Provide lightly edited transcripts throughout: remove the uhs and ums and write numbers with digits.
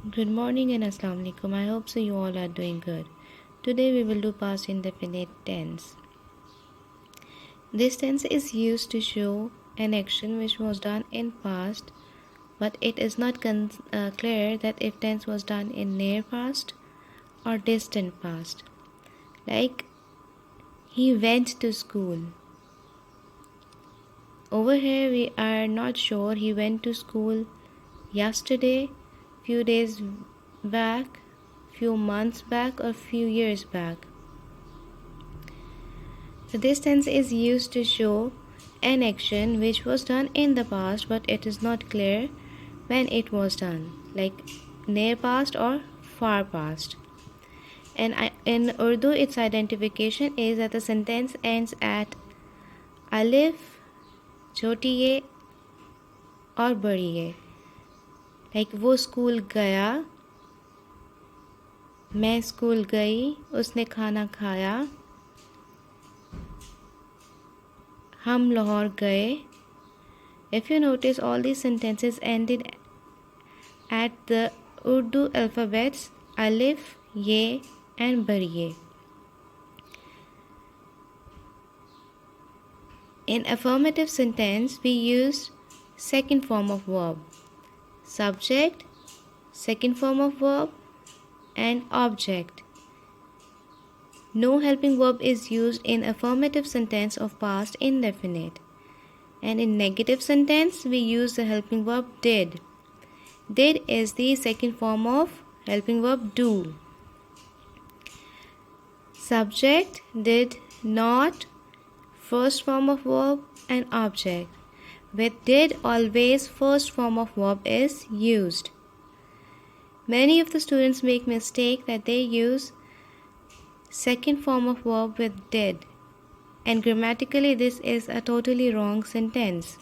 Good morning and Assalamu alaikum. I hope so you all are doing good. Today we will do past indefinite tense. This tense is used to show an action which was done in past, but it is not clear that if tense was done in near past or distant past. Like he went to school. Over here we are not sure he went to school yesterday, few days back, few months back, or few years back. So this tense is used to show an action which was done in the past but it is not clear when it was done, like near past or far past. And in Urdu its identification is that the sentence ends at alif, छोटी ये और बड़ी ये. Like वो school गया, मैं school गई, उसने खाना खाया, हम लाहौर गए. If you notice, all these sentences ended at the Urdu alphabets alif, ye and bariye. In affirmative sentence, we use second form of verb, subject, second form of verb, and object. No helping verb is used in affirmative sentence of past indefinite. And in negative sentence, we use the helping verb did. Did is the second form of helping verb do. Subject, did, not, first form of verb, and object. With did, always first form of verb is used. Many of the students make mistake that they use second form of verb with did, and grammatically this is a totally wrong sentence.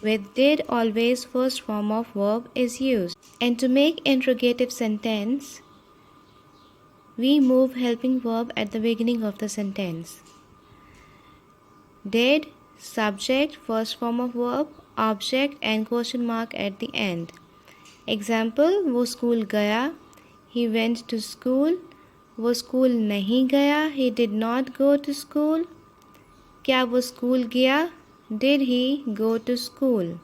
With did, always first form of verb is used. And to make interrogative sentence, we move helping verb at the beginning of the sentence. Did, subject, first form of verb, object and question mark at the end. Example, वो school गया, he went to school. वो school नहीं गया, he did not go to school. क्या वो school गया, did he go to school?